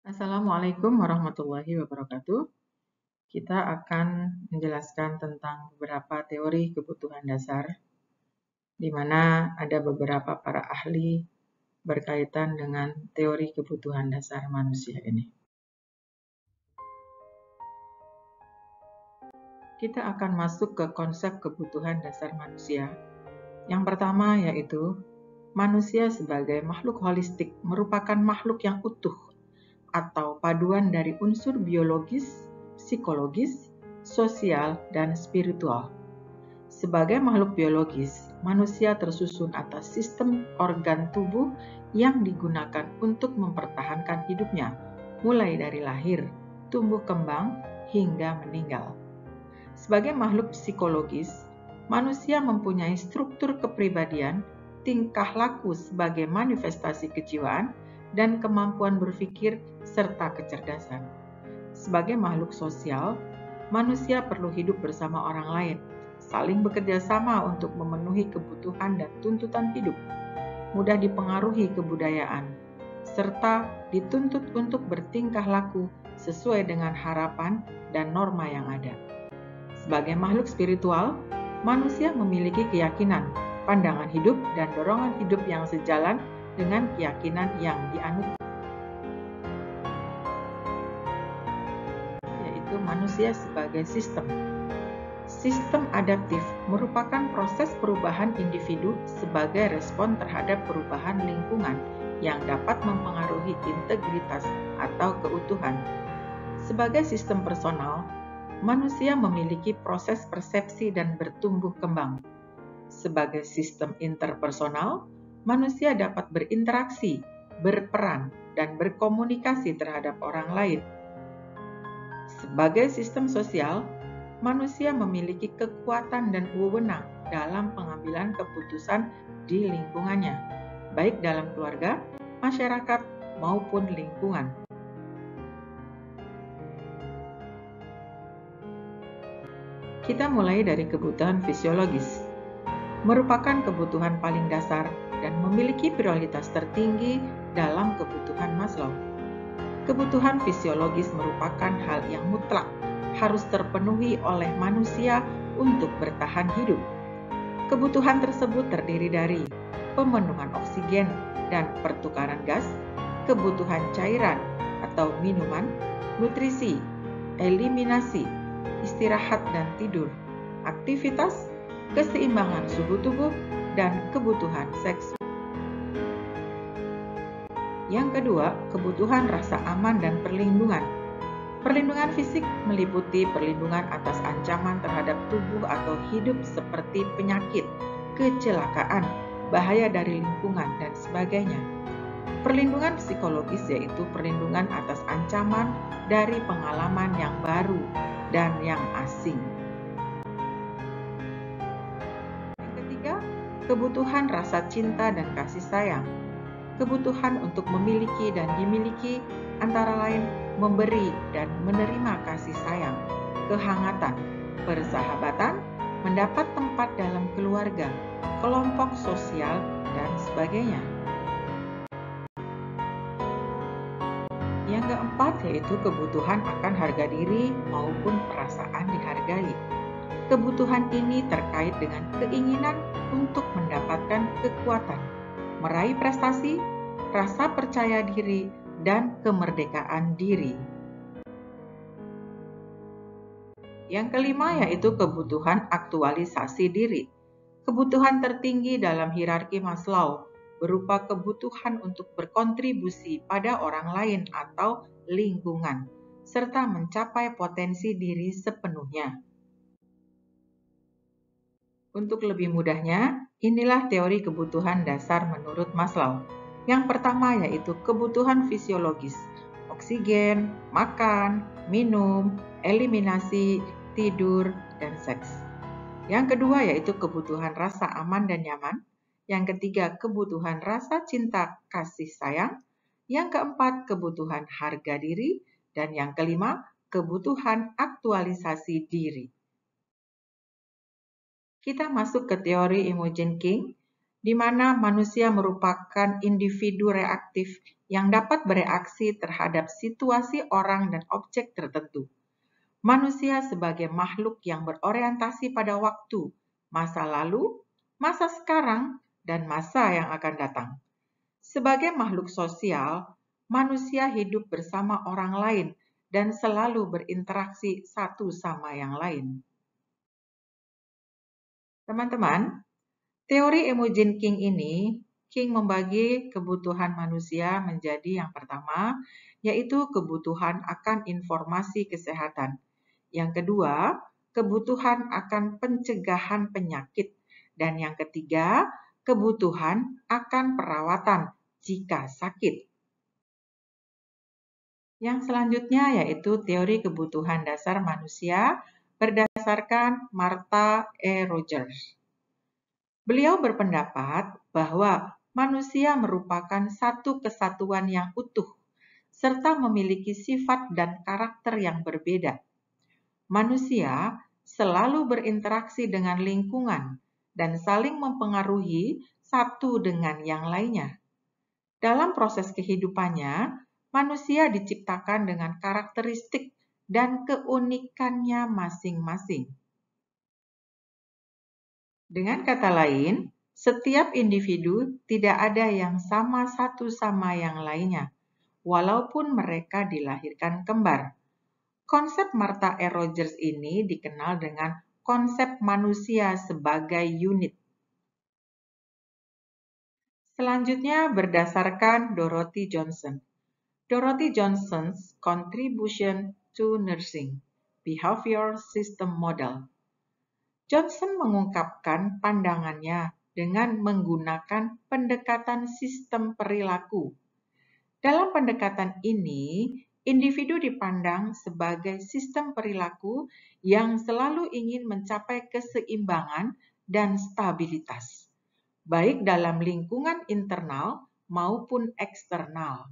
Assalamualaikum warahmatullahi wabarakatuh. Kita akan menjelaskan tentang beberapa teori kebutuhan dasar, di mana ada beberapa para ahli berkaitan dengan teori kebutuhan dasar manusia ini. Kita akan masuk ke konsep kebutuhan dasar manusia. Yang pertama yaitu, manusia sebagai makhluk holistik merupakan makhluk yang utuh atau paduan dari unsur biologis, psikologis, sosial, dan spiritual. Sebagai makhluk biologis, manusia tersusun atas sistem organ tubuh yang digunakan untuk mempertahankan hidupnya, mulai dari lahir, tumbuh kembang, hingga meninggal. Sebagai makhluk psikologis, manusia mempunyai struktur kepribadian, tingkah laku sebagai manifestasi kejiwaan, dan kemampuan berpikir serta kecerdasan. Sebagai makhluk sosial, manusia perlu hidup bersama orang lain, saling bekerja sama untuk memenuhi kebutuhan dan tuntutan hidup, mudah dipengaruhi kebudayaan, serta dituntut untuk bertingkah laku sesuai dengan harapan dan norma yang ada. Sebagai makhluk spiritual, manusia memiliki keyakinan, pandangan hidup, dan dorongan hidup yang sejalan dengan keyakinan yang dianut, yaitu manusia sebagai sistem. Sistem adaptif merupakan proses perubahan individu sebagai respon terhadap perubahan lingkungan yang dapat mempengaruhi integritas atau keutuhan. Sebagai sistem personal, manusia memiliki proses persepsi dan bertumbuh kembang. Sebagai sistem interpersonal, manusia dapat berinteraksi, berperan, dan berkomunikasi terhadap orang lain. Sebagai sistem sosial, manusia memiliki kekuatan dan wewenang dalam pengambilan keputusan di lingkungannya, baik dalam keluarga, masyarakat, maupun lingkungan. Kita mulai dari kebutuhan fisiologis. Merupakan kebutuhan paling dasar dan memiliki prioritas tertinggi dalam kebutuhan Maslow. Kebutuhan fisiologis merupakan hal yang mutlak, harus terpenuhi oleh manusia untuk bertahan hidup. Kebutuhan tersebut terdiri dari pemenuhan oksigen dan pertukaran gas, kebutuhan cairan atau minuman, nutrisi, eliminasi, istirahat dan tidur, aktivitas, keseimbangan suhu tubuh, dan kebutuhan seks. Yang kedua, kebutuhan rasa aman dan perlindungan. Perlindungan fisik meliputi perlindungan atas ancaman terhadap tubuh atau hidup seperti penyakit, kecelakaan, bahaya dari lingkungan, dan sebagainya. Perlindungan psikologis yaitu perlindungan atas ancaman dari pengalaman yang baru dan yang asing. Kebutuhan rasa cinta dan kasih sayang. Kebutuhan untuk memiliki dan dimiliki antara lain memberi dan menerima kasih sayang, kehangatan, persahabatan, mendapat tempat dalam keluarga, kelompok sosial, dan sebagainya. Yang keempat yaitu kebutuhan akan harga diri maupun perasaan dihargai. Kebutuhan ini terkait dengan keinginan untuk mendapatkan kekuatan, meraih prestasi, rasa percaya diri, dan kemerdekaan diri. Yang kelima yaitu kebutuhan aktualisasi diri. Kebutuhan tertinggi dalam hierarki Maslow berupa kebutuhan untuk berkontribusi pada orang lain atau lingkungan, serta mencapai potensi diri sepenuhnya. Untuk lebih mudahnya, inilah teori kebutuhan dasar menurut Maslow. Yang pertama yaitu kebutuhan fisiologis, oksigen, makan, minum, eliminasi, tidur, dan seks. Yang kedua yaitu kebutuhan rasa aman dan nyaman. Yang ketiga, kebutuhan rasa cinta, kasih sayang. Yang keempat, kebutuhan harga diri. Dan yang kelima, kebutuhan aktualisasi diri. Kita masuk ke teori Imogen King, di mana manusia merupakan individu reaktif yang dapat bereaksi terhadap situasi orang dan objek tertentu. Manusia sebagai makhluk yang berorientasi pada waktu, masa lalu, masa sekarang, dan masa yang akan datang. Sebagai makhluk sosial, manusia hidup bersama orang lain dan selalu berinteraksi satu sama yang lain. Teman-teman, teori Imogen King ini, King membagi kebutuhan manusia menjadi yang pertama, yaitu kebutuhan akan informasi kesehatan. Yang kedua, kebutuhan akan pencegahan penyakit. Dan yang ketiga, kebutuhan akan perawatan jika sakit. Yang selanjutnya yaitu teori kebutuhan dasar manusia berdasarkan Martha E. Rogers. Beliau berpendapat bahwa manusia merupakan satu kesatuan yang utuh, serta memiliki sifat dan karakter yang berbeda. Manusia selalu berinteraksi dengan lingkungan dan saling mempengaruhi satu dengan yang lainnya. Dalam proses kehidupannya, manusia diciptakan dengan karakteristik dan keunikannya masing-masing. Dengan kata lain, setiap individu tidak ada yang sama satu sama yang lainnya, walaupun mereka dilahirkan kembar. Konsep Martha E. Rogers ini dikenal dengan konsep manusia sebagai unit. Selanjutnya berdasarkan Dorothy Johnson. Dorothy Johnson's Contribution to Nursing, Behavior System Model. Johnson mengungkapkan pandangannya dengan menggunakan pendekatan sistem perilaku. Dalam pendekatan ini, individu dipandang sebagai sistem perilaku yang selalu ingin mencapai keseimbangan dan stabilitas, baik dalam lingkungan internal maupun eksternal.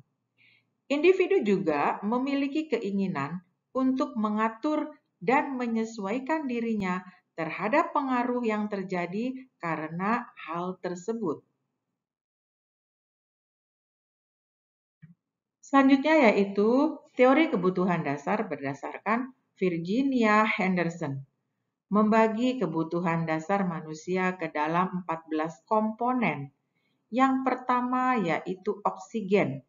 Individu juga memiliki keinginan untuk mengatur dan menyesuaikan dirinya terhadap pengaruh yang terjadi karena hal tersebut. Selanjutnya yaitu teori kebutuhan dasar berdasarkan Virginia Henderson. Membagi kebutuhan dasar manusia ke dalam 14 komponen. Yang pertama yaitu oksigen.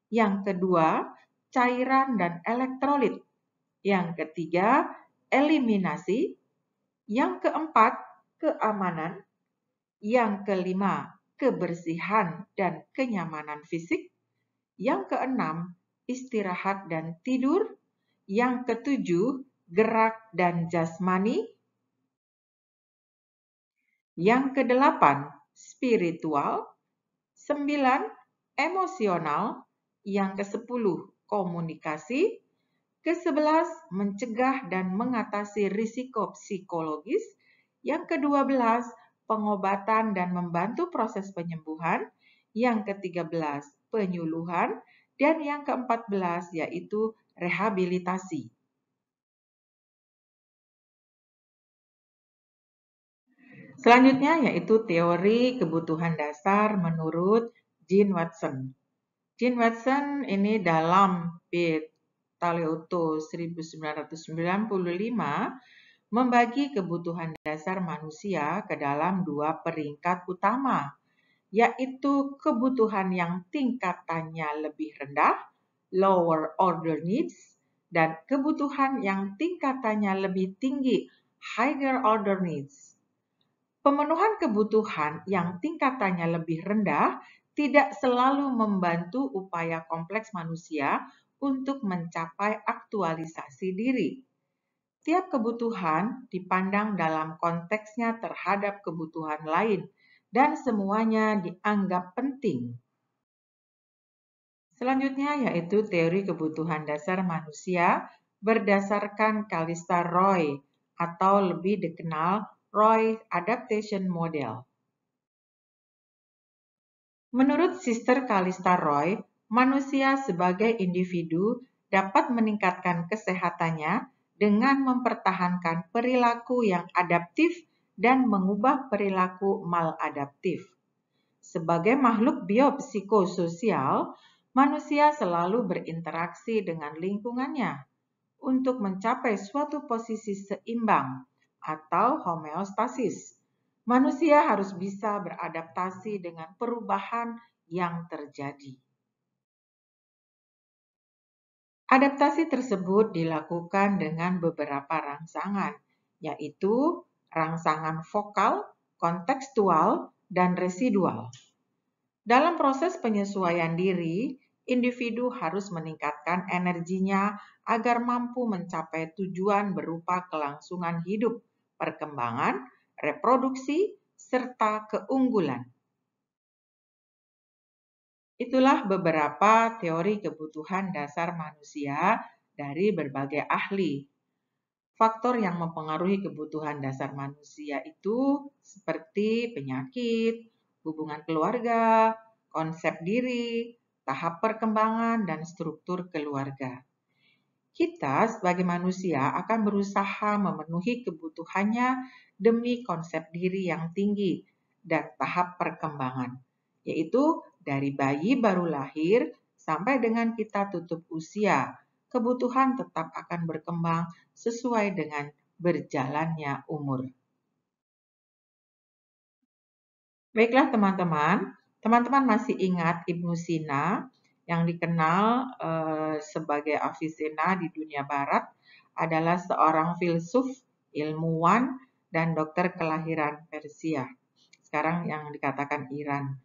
Yang kedua, cairan dan elektrolit. Yang ketiga, eliminasi. Yang keempat, keamanan. Yang kelima, kebersihan dan kenyamanan fisik. Yang keenam, istirahat dan tidur. Yang ketujuh, gerak dan jasmani. Yang kedelapan, spiritual. 9, emosional. Yang kesepuluh, komunikasi. Ke-11, mencegah dan mengatasi risiko psikologis. Yang ke-12, pengobatan dan membantu proses penyembuhan. Yang ke-13, penyuluhan. Dan yang ke-14 yaitu rehabilitasi. Selanjutnya yaitu teori kebutuhan dasar menurut Gene Watson. Gene Watson ini dalam Paleoto 1995 membagi kebutuhan dasar manusia ke dalam dua peringkat utama, yaitu kebutuhan yang tingkatannya lebih rendah, lower order needs, dan kebutuhan yang tingkatannya lebih tinggi, higher order needs. Pemenuhan kebutuhan yang tingkatannya lebih rendah tidak selalu membantu upaya kompleks manusia untuk mencapai aktualisasi diri. Tiap kebutuhan dipandang dalam konteksnya terhadap kebutuhan lain dan semuanya dianggap penting. Selanjutnya yaitu teori kebutuhan dasar manusia berdasarkan Callista Roy atau lebih dikenal Roy Adaptation Model. Menurut Sister Callista Roy, manusia sebagai individu dapat meningkatkan kesehatannya dengan mempertahankan perilaku yang adaptif dan mengubah perilaku maladaptif. Sebagai makhluk biopsikososial, manusia selalu berinteraksi dengan lingkungannya untuk mencapai suatu posisi seimbang atau homeostasis. Manusia harus bisa beradaptasi dengan perubahan yang terjadi. Adaptasi tersebut dilakukan dengan beberapa rangsangan, yaitu rangsangan vokal, kontekstual, dan residual. Dalam proses penyesuaian diri, individu harus meningkatkan energinya agar mampu mencapai tujuan berupa kelangsungan hidup, perkembangan, reproduksi, serta keunggulan. Itulah beberapa teori kebutuhan dasar manusia dari berbagai ahli. Faktor yang mempengaruhi kebutuhan dasar manusia itu seperti penyakit, hubungan keluarga, konsep diri, tahap perkembangan, dan struktur keluarga. Kita sebagai manusia akan berusaha memenuhi kebutuhannya demi konsep diri yang tinggi dan tahap perkembangan, yaitu dari bayi baru lahir sampai dengan kita tutup usia. Kebutuhan tetap akan berkembang sesuai dengan berjalannya umur. Baiklah teman-teman masih ingat Ibnu Sina yang dikenal sebagai Avicenna di dunia barat adalah seorang filsuf, ilmuwan, dan dokter kelahiran Persia. Sekarang yang dikatakan Iran.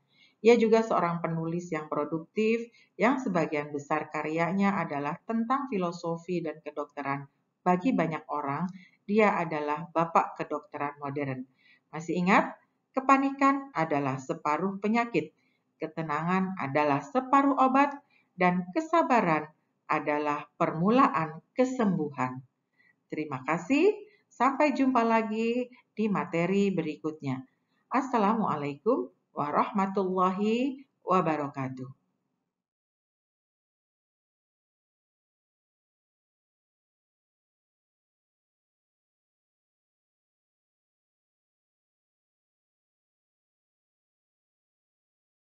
Ia juga seorang penulis yang produktif yang sebagian besar karyanya adalah tentang filosofi dan kedokteran. Bagi banyak orang, dia adalah bapak kedokteran modern. Masih ingat? Kepanikan adalah separuh penyakit, ketenangan adalah separuh obat, dan kesabaran adalah permulaan kesembuhan. Terima kasih, sampai jumpa lagi di materi berikutnya. Assalamualaikum warahmatullahi wabarakatuh.